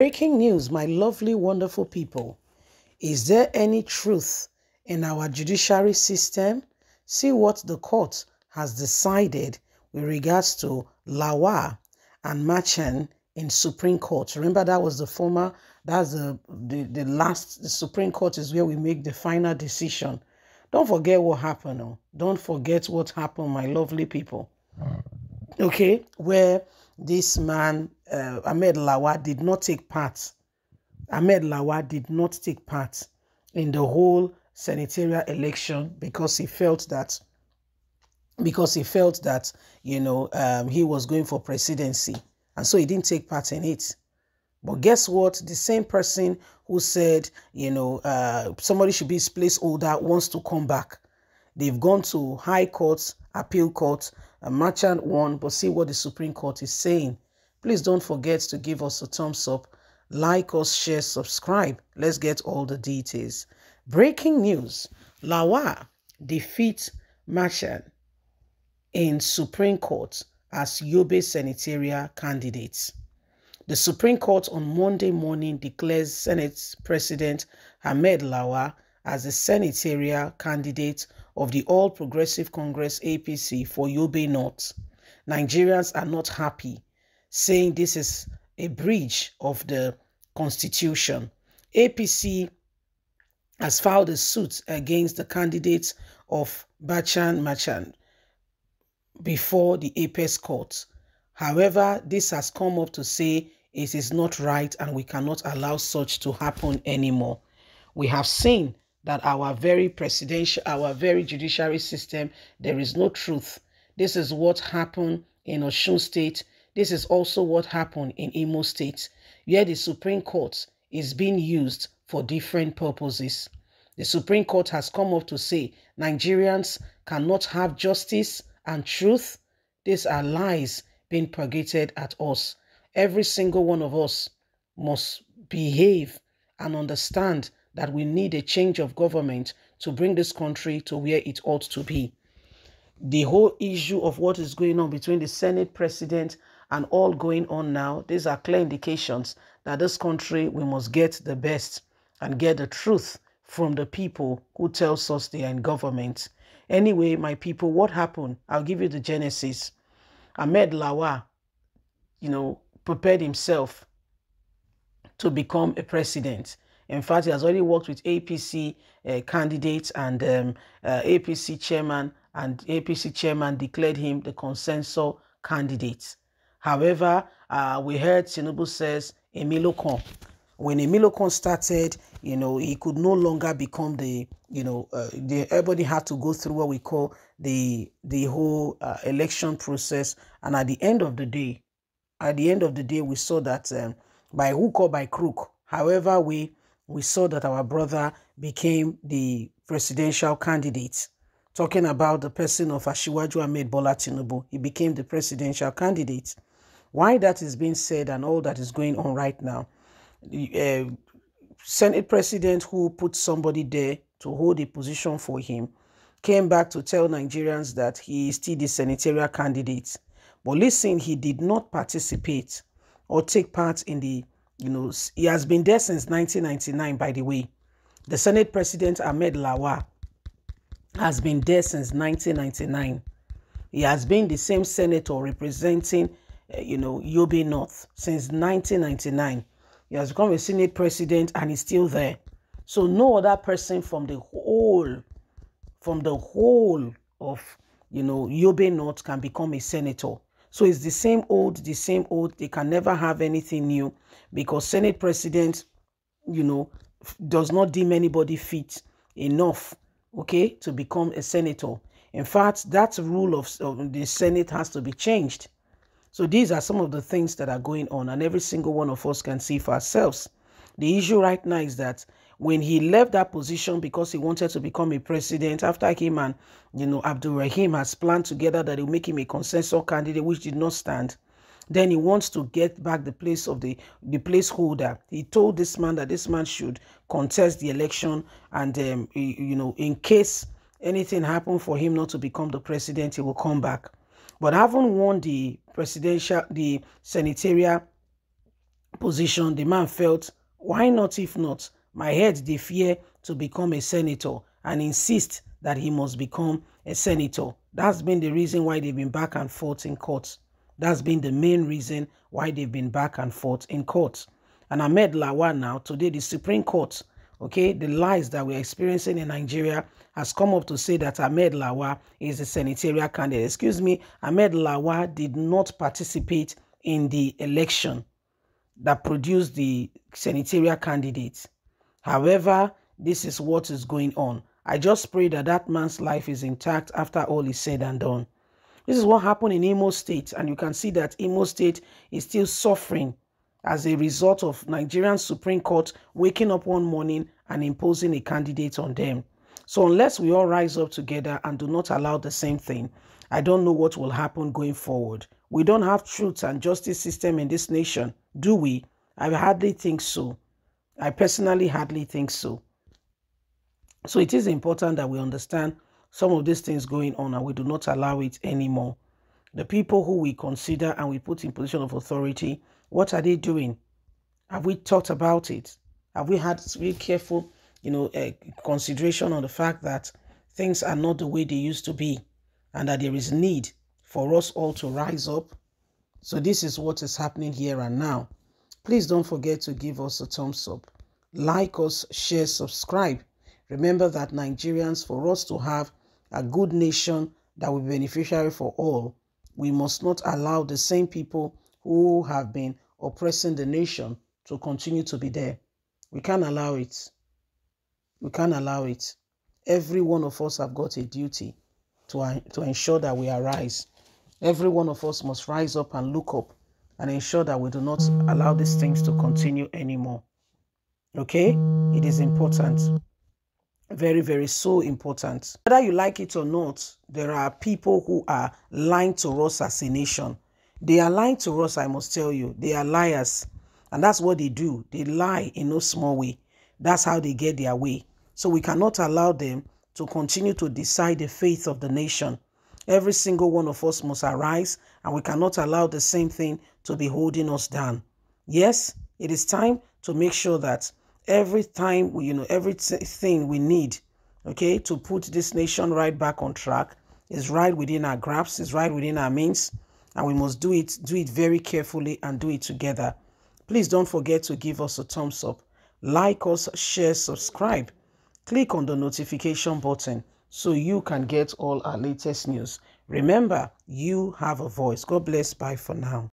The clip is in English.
Breaking news, my lovely, wonderful people. Is there any truth in our judiciary system? See what the court has decided with regards to Lawa and Machen in Supreme Court. Remember, that was the Supreme Court is where we make the final decision. Don't forget what happened. Oh. Don't forget what happened, my lovely people. Okay, where this man, Ahmed Lawa, did not take part. Ahmed Lawa did not take part in the whole senatorial election because he felt that, he was going for presidency. And so he didn't take part in it. But guess what? The same person who said, somebody should be his placeholder wants to come back. They've gone to high courts, appeal courts, and Merchant won, but see what the Supreme Court is saying. Please don't forget to give us a thumbs up, like us, share, subscribe. Let's get all the details. Breaking news, Lawa defeats Merchant in Supreme Court as Yobe Senatorial candidates. The Supreme Court on Monday morning declares Senate President Ahmed Lawa as the senatorial candidate of the All Progressive Congress APC for Yobe North. Nigerians are not happy, saying this is a breach of the Constitution. APC has filed a suit against the candidates of Machen before the Apex Court. However, this has come up to say it is not right and we cannot allow such to happen anymore. We have seen that our very judiciary system, there is no truth. This is what happened in Osun State. This is also what happened in Imo State, where the Supreme Court is being used for different purposes. The Supreme Court has come up to say Nigerians cannot have justice and truth. These are lies being purgated at us. Every single one of us must behave and understand that we need a change of government to bring this country to where it ought to be. The whole issue of what is going on between the Senate President and all going on now, these are clear indications that this country, we must get the best and get the truth from the people who tells us they are in government. Anyway, my people, what happened? I'll give you the genesis. Ahmed Lawa, prepared himself to become a president. In fact, he has already worked with APC candidates and APC chairman, and APC chairman declared him the consensus candidate. However, we heard Tinubu says Emilokon. When Emilokon started, he could no longer become everybody had to go through what we call the whole election process. And at the end of the day, we saw that by hook or by crook, however we saw that our brother became the presidential candidate. Talking about the person of Asiwaju Ahmed Bola Tinubu, he became the presidential candidate. Why that is being said and all that is going on right now, the Senate President who put somebody there to hold a position for him came back to tell Nigerians that he is still the senatorial candidate. But listen, he did not participate or take part in the, he has been there since 1999, by the way. The Senate President Ahmed Lawa has been there since 1999. He has been the same senator representing, Yobe North since 1999. He has become a Senate President and he's still there. So no other person from the whole of, Yobe North can become a senator. So it's the same old. They can never have anything new because Senate President, does not deem anybody fit enough, to become a senator. In fact, that rule of the Senate has to be changed. So these are some of the things that are going on, and every single one of us can see for ourselves. The issue right now is that when he left that position because he wanted to become a president, after him and, Abdul Rahim has planned together that he will make him a consensus candidate, which did not stand, then he wants to get back the place of the placeholder. He told this man that this man should contest the election and, in case anything happened for him not to become the president, he will come back. But having won the senatorial position, the man felt, why not if not? My head they fear to become a senator and insist that he must become a senator. That's been the reason why they've been back and forth in court. That's been the main reason why they've been back and forth in court. And Ahmed Lawan now, today the Supreme Court, okay, the lies that we're experiencing in Nigeria has come up to say that Ahmed Lawan is a senatorial candidate. Excuse me, Ahmed Lawan did not participate in the election that produced the senatorial candidate. However, this is what is going on. I just pray that that man's life is intact after all is said and done. This is what happened in Imo State, and you can see that Imo State is still suffering as a result of Nigerian Supreme Court waking up one morning and imposing a candidate on them. So unless we all rise up together and do not allow the same thing, I don't know what will happen going forward. We don't have truth and justice system in this nation, do we? I hardly think so. I personally hardly think so. So it is important that we understand some of these things going on and we do not allow it anymore. The people who we consider and we put in position of authority, what are they doing? Have we thought about it? Have we had very careful, consideration on the fact that things are not the way they used to be and that there is need for us all to rise up? So this is what is happening here and now. Please don't forget to give us a thumbs up. Like us, share, subscribe. Remember that Nigerians, for us to have a good nation that will be beneficiary for all, we must not allow the same people who have been oppressing the nation to continue to be there. We can't allow it. We can't allow it. Every one of us have got a duty to ensure that we arise. Every one of us must rise up and look up and ensure that we do not allow these things to continue anymore. Okay? It is important. Very, very so important. Whether you like it or not, there are people who are lying to us as a nation. They are lying to us, I must tell you. They are liars. And that's what they do. They lie in no small way. That's how they get their way. So we cannot allow them to continue to decide the fate of the nation. Every single one of us must arise, and we cannot allow the same thing to be holding us down. Yes, it is time to make sure that every time, everything we need, okay, to put this nation right back on track is right within our grasp, is right within our means, and we must do it very carefully and do it together. Please don't forget to give us a thumbs up, like us, share, subscribe. Click on the notification button so you can get all our latest news. Remember, you have a voice. God bless. Bye for now.